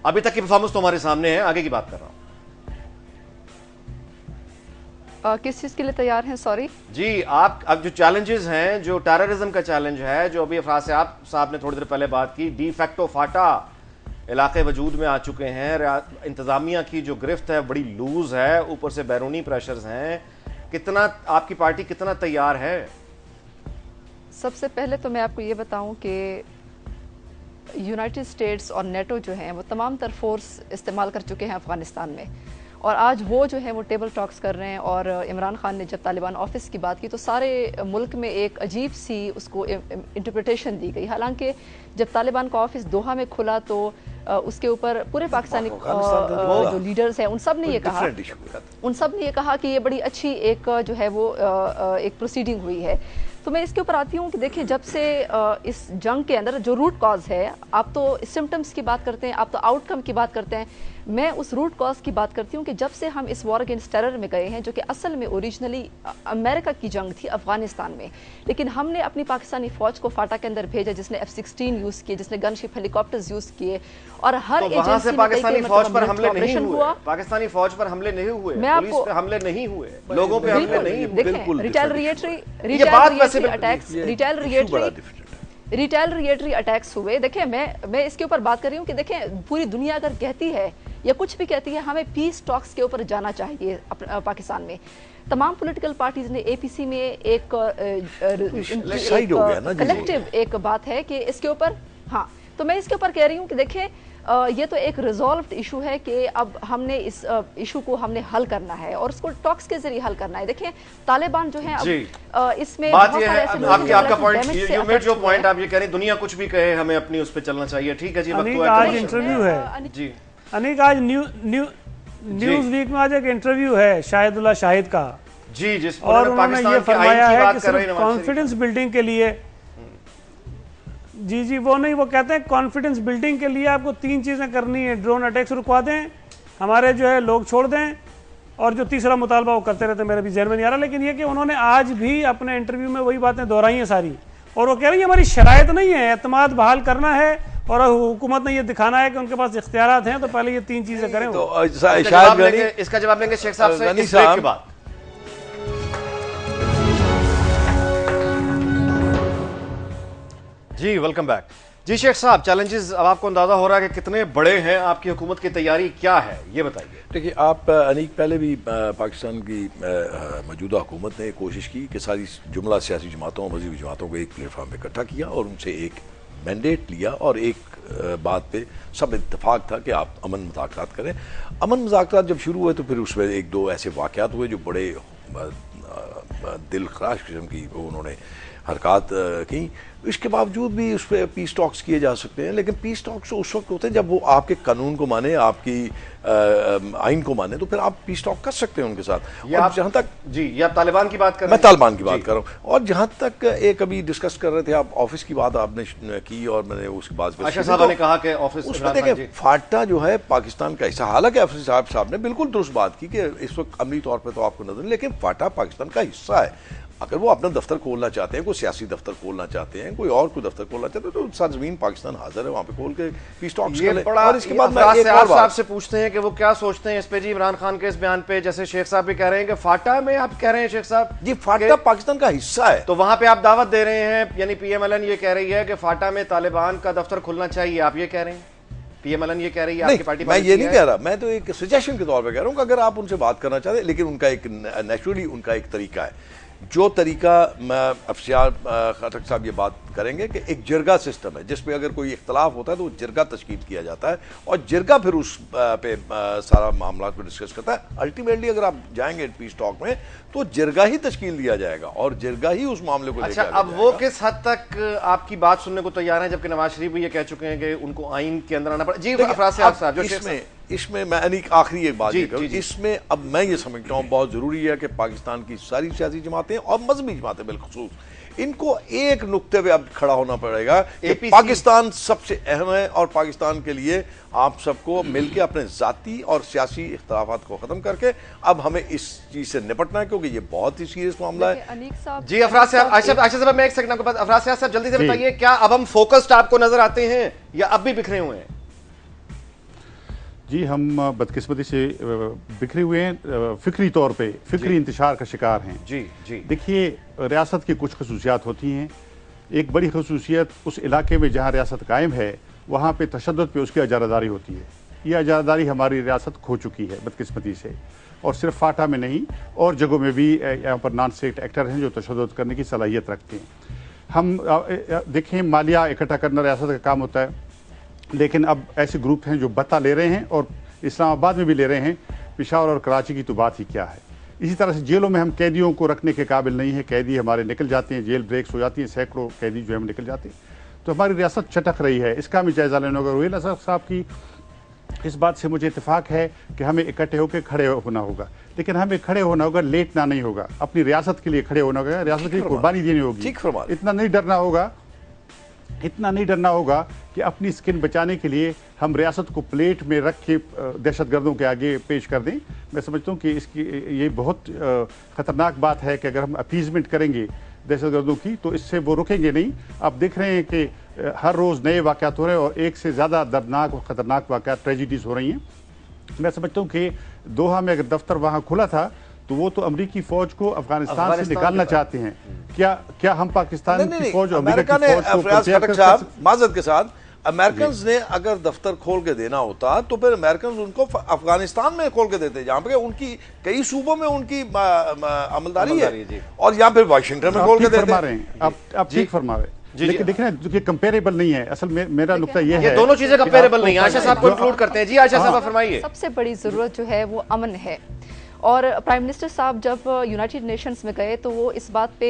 ابھی تک کی پرفارمنس تو ہمارے سامنے ہے، آگے کی بات کر رہا ہوں. کس چیز کے لیے تیار ہیں؟ سوری جی آپ اب جو چیلنجز ہیں، جو ٹیررزم کا چیلنج ہے، جو ابھی افراز صاحب نے تھوڑی دیر پہلے بات کی، ڈی فیکٹو فاٹا علاقے وجود میں آ چکے ہیں، انتظامیہ کی جو گرفت ہے بڑی لوز ہے، اوپر سے بیرونی پریشرز ہیں. کتنا آپ کی پارٹی کتنا تیار ہے؟ سب سے پہلے تو میں آپ کو یہ بتاؤں کہ یونائٹڈ اسٹیٹس اور نیٹو جو ہیں وہ تمام تر فورس استعمال کر چکے ہیں افغانستان میں، اور آج وہ جو ہے وہ ٹیبل ٹاکس کر رہے ہیں. اور عمران خان نے جب طالبان آفس کی بات کی تو سارے ملک میں ایک عجیب سی اس کو انٹرپریٹیشن دی گئی. حالانکہ جب طالبان کا آفس دوحہ میں کھلا تو اس کے اوپر پورے پاکستانی جو لیڈرز ہیں ان سب نے یہ کہا کہ یہ بڑی اچھی ایک جو ہے وہ ایک پروسیڈنگ ہوئی ہے. تو میں اس کے اوپر آتی ہوں کہ دیکھیں جب سے اس جنگ کے اندر جو روٹ کاز ہے، آپ تو سمٹمز کی بات کرتے ہیں، آپ تو آؤٹ کم کی بات کرتے ہیں، میں اس روٹ کاز کی بات کرتی ہوں کہ جب سے ہم اس وار اگینسٹ ٹیرر میں گئے ہیں جو کہ اصل میں اوریجنلی امریکہ کی جنگ تھی افغانستان میں، لیکن ہم نے اپنی پاکستانی فوج کو فاٹا کے اندر بھیجا جس نے F-16 یوز کیے، جس نے گن شپ ہیلی کاپٹرز یوز کیے، اور ہر ایجنسی میں پاکستانی فوج پر حملے نہیں ہوئے، پاکستانی فوج پر حملے نہیں ہوئے، پولیس پہ حملے نہیں ہوئے، لوگوں پہ حملے نہیں ہوئے. دیکھیں ریٹیلریٹری اٹیکس ہوئے. دیکھیں میں اس کے اوپر بات کر رہی ہوں کہ دیکھیں پوری دنیا اگر کہتی ہے یا کچھ بھی کہتی ہے ہمیں پیس ٹاکس کے اوپر جانا چاہیے پاکستان میں. تمام پولیٹیکل پارٹیز نے اے پی سی میں ایک کلیکٹیو ایک بات ہے کہ اس کے اوپر، ہاں تو میں اس کے اوپر کہہ رہی ہوں کہ دیکھیں یہ تو ایک ریزالوڈ ایشو ہے کہ اب ہم نے اس ایشو کو ہم نے حل کرنا ہے اور اس کو ٹاکس کے ذریعے حل کرنا ہے. دیکھیں طالبان جو ہیں اب اس میں بات یہ ہے آپ کا پوائنٹ یو میڈ جو پوائنٹ آپ یہ کہہ رہے ہیں دنیا کچھ بھی کہے ہمیں اپنی اس پہ چلنا چاہیے. ٹھیک ہے جی آج انٹرویو ہے جی انیک آج نیوز ویک میں آج ایک انٹرویو ہے شاہد اللہ شاہد کا جی جس اور انہوں نے یہ فرمایا ہے کہ صرف کانفیڈنس بلڈنگ کے لیے جی وہ نہیں وہ کہتے ہیں کانفیڈنس بلڈنگ کے لیے آپ کو 3 چیزیں کرنی ہے. ڈرون اٹیکس رکوا دیں, ہمارے جو ہے لوگ چھوڑ دیں, اور جو تیسرا مطالبہ وہ کرتے رہتے میرے بھی ذہن میں نہیں آ رہا. لیکن یہ کہ انہوں نے آج بھی اپنے انٹرویو میں وہی باتیں دہرائی ہیں ساری, اور وہ کہہ رہی ہے ہماری شرائط نہیں ہے, اعتماد بحال کرنا ہے اور حکومت نے یہ دکھانا ہے کہ ان کے پاس اختیارات ہیں, تو پہلے یہ 3 چیزیں کریں. اس کا جواب لیں گے شیخ صاحب سے اس بریک کے بعد. جی ویلکم بیک. جی شیخ صاحب چیلنجز اب آپ کو اندازہ ہو رہا ہے کہ کتنے بڑے ہیں, آپ کی حکومت کی تیاری کیا ہے یہ بتائیے. دیکھیے آپ انیک پہلے بھی پاکستان کی موجودہ حکومت نے کوشش کی کہ ساری جملہ سیاسی جماعتوں اور مذہبی جماعتوں کو ایک پلیٹ فارم پہ اکٹھا کیا اور ان سے ایک مینڈیٹ لیا اور ایک بات پہ سب اتفاق تھا کہ آپ امن مذاکرات کریں. امن مذاکرات جب شروع ہوئے تو پھر اس میں 1-2 ایسے واقعات ہوئے جو بڑے دل خراش قسم کی انہوں نے حرکات کی. اس کے باوجود بھی اس پہ پیس ٹاکس کیے جا سکتے ہیں, لیکن پیس ٹاکس اس وقت ہوتے ہیں جب وہ آپ کے قانون کو مانے, آپ کی آئین کو مانے, تو پھر آپ پیس ٹاک کر سکتے ہیں ان کے ساتھ. اور جہاں تک جی یہ آپ طالبان کی بات کر رہے ہیں, میں طالبان کی بات کر رہا ہوں, اور جہاں تک ایک ابھی ڈسکس کر رہے تھے آپ آفس کی بات آپ نے کی اور میں نے اس کی بات اشرف صاحب نے کہا کہ آفس اس میں دیکھیں فاٹا جو ہے پاکستان کا حصہ, حالانکہ افسر صاحب نے بالکل درست بات کی کہ اس وقت عملی طور پہ تو آپ کو نظر نہیں, لیکن فاٹا پاکستان کا حصہ ہے. اگر وہ اپنا دفتر کھولنا چاہتے ہیں, کوئی سیاسی دفتر کھولنا چاہتے ہیں, کوئی اور کوئی دفتر کھولنا چاہتے ہیں, تو سرزمین پاکستان حاضر ہے وہاں پہ کھول کے پیس ٹاکس کریں. اور اس کے بعد میں ایک اور صاحب سے پوچھتے ہیں کہ وہ کیا سوچتے ہیں اس پہ. جی عمران خان کے اس بیان پہ جیسے شیخ صاحب بھی کہہ رہے ہیں کہ فاٹا میں آپ کہہ رہے ہیں شیخ صاحب جی فاٹا پاکستان کا حصہ ہے, تو وہاں پہ آپ دعوت دے رہے ہیں, یعنی پی ایم ایل این یہ کہہ رہی ہے کہ فاٹا میں طالبان کا دفتر کھلنا چاہیے, آپ یہ کہہ رہے ہیں پی ایم ایل این یہ کہہ رہی ہے آپ کی پارٹی؟ میں یہ نہیں کہہ رہا, میں تو ایک سجیشن کے طور پہ کہہ رہا ہوں کہ اگر آپ ان سے بات کرنا چاہتے ہیں, لیکن ان کا ایک نیچرلی ان کا ایک طریقہ ہے, جو طریقہ میں افسیار خٹک صاحب یہ بات کریں گے کہ ایک جرگہ سسٹم ہے جس پہ اگر کوئی اختلاف ہوتا ہے تو وہ جرگہ تشکیل کیا جاتا ہے اور جرگہ پھر اس پہ سارا معاملات پہ ڈسکس کرتا ہے. الٹیمیٹلی اگر آپ جائیں گے پیس ٹاک میں تو جرگہ ہی تشکیل دیا جائے گا اور جرگہ ہی اس معاملے کو لے اچھا اب وہ کس حد تک آپ کی بات سننے کو تیار ہیں, جبکہ نواز شریف بھی یہ کہہ چکے ہیں کہ ان کو آئین کے اندر آنا پڑا. جی افراز صاحب جو اس میں میں آخری ایک بات یہ کروں, اس میں اب میں یہ سمجھتا ہوں بہت ضروری ہے کہ پاکستان کی ساری سیاسی جماعتیں اور مذہبی جماعتیں بالخصوص ان کو ایک نقطے پہ اب کھڑا ہونا پڑے گا کہ پاکستان سب سے اہم ہے اور پاکستان کے لیے آپ سب کو مل کے اپنے ذاتی اور سیاسی اختلافات کو ختم کر کے اب ہمیں اس چیز سے نپٹنا ہے, کیونکہ یہ بہت ہی سیریس معاملہ ہے. جی افراز صاحب, عائشہ صاحب میں ایک سیکنڈ کو بات, افراز صاحب جلدی سے بتائیے کیا اب ہم فوکسڈ آپ کو نظر آتے ہیں یا اب بھی بکھرے ہوئے ہیں؟ جی ہم بدقسمتی سے بکھرے ہوئے ہیں, فکری طور پہ فکری انتشار کا شکار ہیں. جی دیکھیے ریاست کی کچھ خصوصیات ہوتی ہیں. ایک بڑی خصوصیت اس علاقے میں جہاں ریاست قائم ہے وہاں پہ تشدد پہ اس کی اجارہ داری ہوتی ہے. یہ اجارہ داری ہماری ریاست کھو چکی ہے بدقسمتی سے, اور صرف فاٹا میں نہیں اور جگہوں میں بھی یہاں پر نان اسٹیٹ ایکٹر ہیں جو تشدد کرنے کی صلاحیت رکھتے ہیں. ہم دیکھیں مالیہ اکٹھا کرنا ریاست کا کام ہوتا ہے, لیکن اب ایسے گروپ ہیں جو بتا لے رہے ہیں اور اسلام آباد میں بھی لے رہے ہیں. پشاور اور کراچی کی تو بات ہی کیا ہے. اسی طرح سے جیلوں میں ہم قیدیوں کو رکھنے کے قابل نہیں ہیں, قیدی ہمارے نکل جاتے ہیں, جیل بریکس ہو جاتی ہیں, سینکڑوں قیدی جو ہم نکل جاتے ہیں. تو ہماری ریاست چٹک رہی ہے, اس کا بھی جائزہ لینا ہوگا. روہیل اسد صاحب کی اس بات سے مجھے اتفاق ہے کہ ہمیں اکٹھے ہو کے کھڑے ہونا ہوگا, لیکن ہمیں کھڑے ہونا ہوگا, لیٹنا نہیں ہوگا, اپنی ریاست کے لیے کھڑے ہونا ہوگا, ریاست کے لیے قربانی دینی ہوگی. اتنا نہیں ڈرنا ہوگا کہ اپنی سکن بچانے کے لیے ہم ریاست کو پلیٹ میں رکھ کے دہشت گردوں کے آگے پیش کر دیں. میں سمجھتا ہوں کہ اس کی یہ بہت خطرناک بات ہے کہ اگر ہم اپیزمنٹ کریں گے دہشت گردوں کی تو اس سے وہ رکیں گے نہیں. آپ دیکھ رہے ہیں کہ ہر روز نئے واقعات ہو رہے ہیں اور ایک سے زیادہ دردناک اور خطرناک واقعات ٹریجڈیز ہو رہی ہیں. میں سمجھتا ہوں کہ دوحہ میں اگر دفتر وہاں کھلا تھا تو وہ تو امریکی فوج کو افغانستان سے نکالنا چاہتے ہیں. کیا ہم پاکستان کی فوج اور امریکی فوج کو معذرت کے ساتھ امریکنز نے اگر دفتر کھول کے دینا ہوتا تو پھر امریکنز ان کو افغانستان میں کھول کے دیتے جہاں پہ ان کی کئی صوبوں میں ان کی عملداری ہے, اور یہاں پھر واشنگٹن میں کھول کے دیتے. آپ ٹھیک فرما رہے ہیں. लेकिन देखिए ना ये कंपेरेबल नहीं है। असल में मेरा नुक्ता ये है, ये दोनों चीजें कंपेरेबल नहीं है। आयशा साहब को इंक्लूड करते हैं। जी आयशा साहब फरमाइए। सबसे बड़ी जरूरत जो है वो अमन है, और प्राइम मिनिस्टर साहब जब यूनाइटेड नेशंस में गए तो वो इस बात पे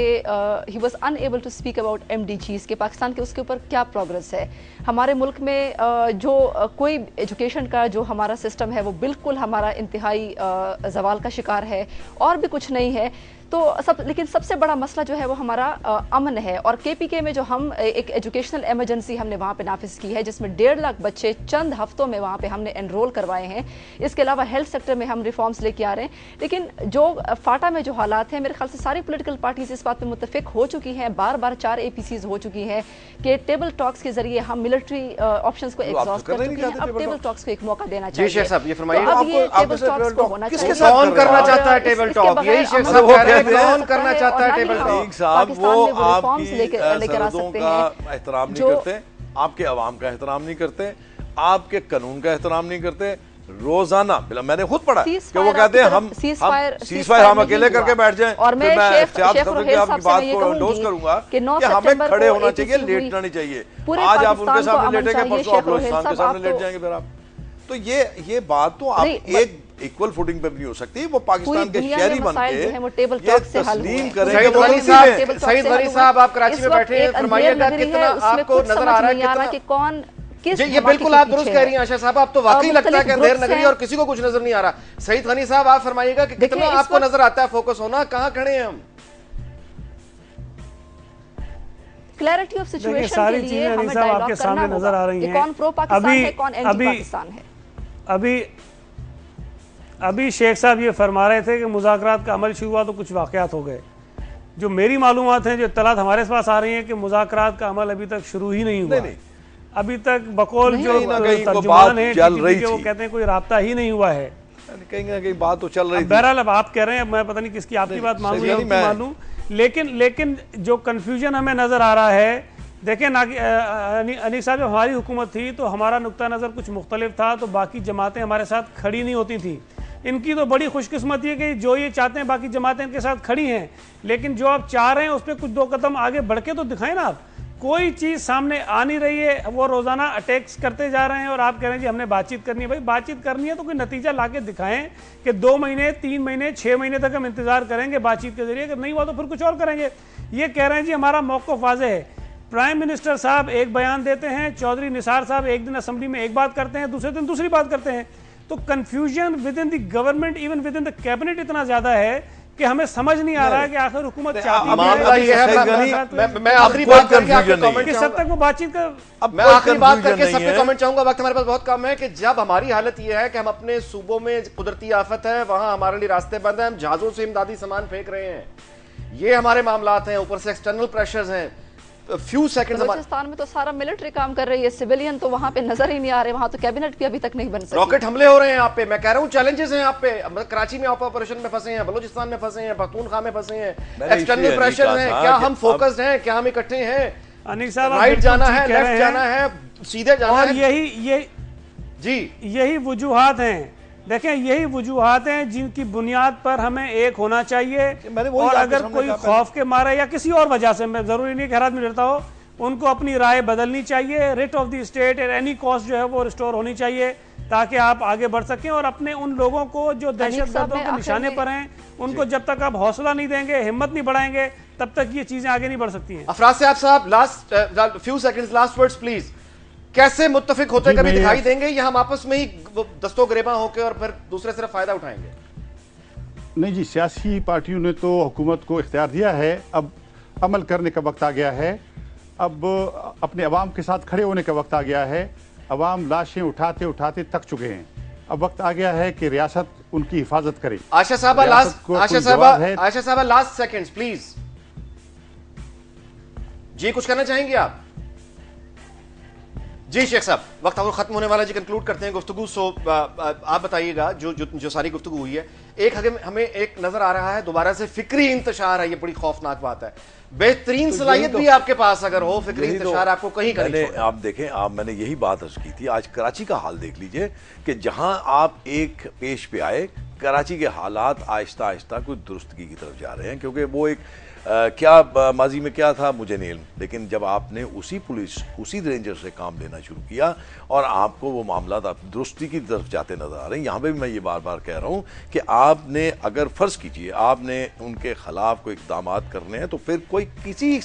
ही was unable to speak about MDGs के पाकिस्तान के उसके ऊपर क्या प्रोग्रेस है। हमारे मुल्क में जो कोई एजुकेशन का जो हमारा सिस्टम है वो बिल्कुल हमारा इंतहाई जवाल का शिकार है, और भी कुछ नहीं है तो लेकिन सबसे बड़ा मसला जो है वो हमारा अमन है। और KPK में जो हम एक एजुकेशनल इमरजेंसी हमने वहाँ पे नाफिज की है, जिसमें 1.5 लाख बच्चे चंद हफ्तों में वहाँ पे हमने एनरोल करवाए हैं। इसके अलावा हेल्थ सेक्टर में हम रिफॉर्म्स लेके आ रहे हैं। लेकिन जो फाटा में जो हालात हैं, मेरे ख्याल से सारी पॉलिटिकल पार्टीज इस बात पे मुत्तफिक हो चुकी हैं, बार बार 4 APCs हो चुकी हैं कि टेबल टॉक्स के जरिए हम मिलिट्री ऑप्शंस को एग्जॉस्ट कर चुके हैं। अब टेबल टॉक्स को एक मौका देना चाहिए। शेख साहब ये फरमाइए, अब ये टेबल टॉक्स को होना चाहिए। कौन करना चाहता है टेबल टॉक? यही शेख साहब कह रहे हैं, कौन करना चाहता है टेबल टॉक? साहब वो आपकी सरहदों का एहतराम नहीं करते, आपके अवाम का एहतराम नहीं करते, आपके कानून का एहतराम नहीं करते। रोजाना मैंने खुद पढ़ा कि वो कहते हैं हम सीज़फायर हम अकेले करके बैठ जाएं, और मैं आपकी बात को एंडोर्स करूंगा कि हमें खड़े होना चाहिए, लेटना नहीं चाहिए। आज आप उनके सामने लेटेंगे, परसों आप बलूचिस्तान के सामने लेट जाएंगे। फिर आप तो ये बात तो आप एक इक्वल फुटिंग पे नहीं हो सकती। वो पाकिस्तान के शहरी बन के ये तस्लीम करेंगे। सईद वली साहब आप कराची में बैठे हैं, फरमाइएगा कितना आपको नजर आ रहा है कि कौन ये बिल्कुल आप दुरुस्त कह रही हैं आशा साहब। आप तो वाकई लगता है कि अंधेर नगरी और किसी को कुछ नजर नहीं आ रहा। सईद गनी साहब आप फरमाइएगा कि कितना आपको नजर आता है फोकस होना, कहां खड़े हैं हम? क्लैरिटी ऑफ सिचुएशन के लिए हमें डायलॉग आपके सामने नजर आ रही हैं। कौन प्रो पाकिस्तान है, कौन एंटी पाकिस्तान है। अभी शेख साहब ये फरमा रहे थे कि मुज़ाकरात का अमल शुरू हुआ तो कुछ वाक़यात हो गए। जो मेरी मालूमात हैं, जो इत्तलात हमारे पास आ रही हैं कि मुज़ाकरात का अमल अभी तक शुरू ही नहीं हुआ। अभी तक बकौल जो तर्जुमान है वो कहते हैं कोई राब्ता ही नहीं हुआ है। कहीं ना कहीं बात तो चल रही थी। बहरहाल अब आप कह रहे हैं, मैं पता नहीं किसकी आपकी बात मालूम या उनकी मालूम, लेकिन जो कन्फ्यूजन हमें नजर आ रहा है, देखें अनीस साहब जब हमारी हुकूमत थी तो हमारा नुक्ता नज़र कुछ मुख्तलिफ था, तो बाकी जमातें हमारे साथ खड़ी नहीं होती थी। इनकी तो बड़ी खुशकिस्मती है कि जो ये चाहते हैं बाकी जमातें इनके साथ खड़ी हैं, लेकिन जो आप चाह रहे हैं उस पर कुछ 2 कदम आगे बढ़ के तो दिखाएं ना। आप कोई चीज़ सामने आ नहीं रही है, वो रोज़ाना अटैक्स करते जा रहे हैं और आप कह रहे हैं जी हमने बातचीत करनी है। भाई बातचीत करनी है तो कोई नतीजा ला के दिखाएं कि 2 महीने 3 महीने 6 महीने तक हम इंतज़ार करेंगे बातचीत के जरिए, अगर नहीं हुआ तो फिर कुछ और करेंगे। ये कह रहे हैं जी हमारा मौक़िफ़ वाज़ेह है। प्राइम मिनिस्टर साहब एक बयान देते हैं, चौधरी निसार साहब एक दिन असेंबली में एक बात करते हैं, दूसरे दिन दूसरी बात करते हैं। तो confusion with in the government, even with in the cabinet इतना ज्यादा है कि हमें समझ नहीं आ रहा है कि आखिर हुकूमत चाहती है। मैं आखिरी बात करके आपके कमेंट किस हद तक वो बातचीत का, मैं आखिरी बात करके सबके कमेंट चाहूंगा, वक्त हमारे पास बहुत कम है, कि जब हमारी हालत ये है कि हम अपने सूबों में कुदरती आफत है, वहां हमारे लिए रास्ते बंद हैं, हम जहाजों से इमदादी सामान फेंक रहे हैं, ये हमारे मामलात हैं, ऊपर से एक्सटर्नल प्रेशर्स हैं। फ्यू सेकंड्स बलूचिस्तान में तो सारा मिलिट्री काम कर रही है, सिविलियन तो वहां पे नजर ही नहीं आ रहे, वहां तो कैबिनेट भी अभी तक नहीं बन सकी। रॉकेट हमले हो रहे हैं आप पे, मैं कह रहा हूं चैलेंजेस हैं आप पे। कराची में आप ऑपरेशन में फंसे हैं, बलूचिस्तान में फंसे हैं, पख्तूनख्वा में फंसे हैं, एक्सटर्नल प्रेशर हैं। क्या हम फोकस्ड हैं? क्या हम इकट्ठे हैं? अनीस साहब राइट जाना है, लेफ्ट जाना है, सीधे जाना है? यही वजूहात हैं। देखें यही वजूहात हैं जिनकी बुनियाद पर हमें एक होना चाहिए। और अगर कोई खौफ के मारे या किसी और वजह से, मैं जरूरी नहीं कि हर आदमी डरता हो, उनको अपनी राय बदलनी चाहिए। Writ of the state at any cost जो है वो रिस्टोर होनी चाहिए, ताकि आप आगे बढ़ सकें। और अपने उन लोगों को जो दहशतगर्दों के निशाने पर हैं, उनको जब तक आप हौसला नहीं देंगे, हिम्मत नहीं बढ़ाएंगे, तब तक ये चीजें आगे नहीं बढ़ सकती हैं। अफराज साहब last few seconds, last words please. कैसे मुत्तफिक होते कभी दिखाई देंगे, या हम आपस में ही दस्तों गिरेबां होकर और फिर दूसरे सिर्फ फायदा उठाएंगे? नहीं जी, सियासी पार्टियों ने तो हुकूमत को इख्तियार दिया है, अब अमल करने का वक्त आ गया है। अब अपने अवाम के साथ खड़े होने का वक्त आ गया है। अवाम लाशें उठाते उठाते थक चुके हैं। अब वक्त आ गया है कि रियासत उनकी हिफाजत करे। आशा साहबा लास्ट सेकंड्स प्लीज। जी कुछ कहना चाहेंगे आप? जी शेख साहब, वक्त खत्म होने वाला जी, कंक्लूड करते हैं गुफ्तगू। आप बताइएगा जो सारी गुफ्तगू हुई है, एक हमें एक नजर आ रहा है दोबारा से फिक्री इंतशार है। ये बड़ी खौफनाक बात है। बेहतरीन सलाहियत भी आपके पास अगर हो, फिक्री इंतशार आपको कहीं आप देखें, मैंने यही बात अर्ज की थी। आज कराची का हाल देख लीजिए कि जहां आप एक पेश पे आए, कराची के हालात आहिस्ता आहिस्ता कोई दुरुस्तगी की तरफ जा रहे हैं, क्योंकि वो एक کیا ماضی میں کیا تھا مجھے نہیں علم، لیکن جب آپ نے اسی پولیس اسی رینجر سے کام لینا شروع کیا اور آپ کو وہ معاملات آپ درستی کی طرف جاتے نظر آ رہے ہیں، یہاں پہ بھی میں یہ بار بار کہہ رہا ہوں کہ آپ نے اگر فرض کیجئے آپ نے ان کے خلاف کوئی اقدامات کرنے ہیں تو پھر کوئی کسی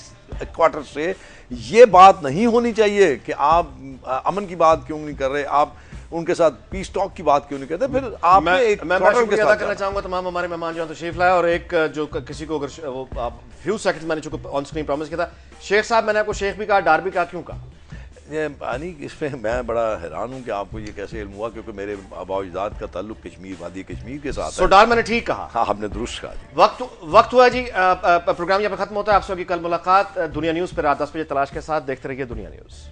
کوارٹر سے یہ بات نہیں ہونی چاہیے کہ آپ امن کی بات کیوں نہیں کر رہے، آپ ان کے ساتھ پیس ٹاک کی بات کیوں نہیں کہتے، پھر آپ نے ایک میں شکریہ ادا کرنا چاہوں گا تمام ہمارے مہمان جو ہیں تشریف لائے، اور ایک جو کسی کو اگر وہ فیو سیکنڈ میں نے چونکہ آن اسکرین پرومس کیا تھا، شیخ صاحب میں نے آپ کو شیخ بھی کہا ڈار بھی کہا، کیوں کہا؟ یعنی اس پہ میں بڑا حیران ہوں کہ آپ کو یہ کیسے علم ہوا، کیونکہ میرے آباء و اجداد کا تعلق کشمیر وادی کشمیر کے ساتھ ہے۔ سو ڈار میں نے ٹھیک کہا؟ ہاں آپ نے درست کہا جی۔ وقت ہوا جی، پروگرام یہاں پہ ختم ہوتا ہے، آپ سے ہوگی کل ملاقات دنیا نیوز پہ رات 10 بجے تلاش کے ساتھ، دیکھتے رہیے دنیا نیوز۔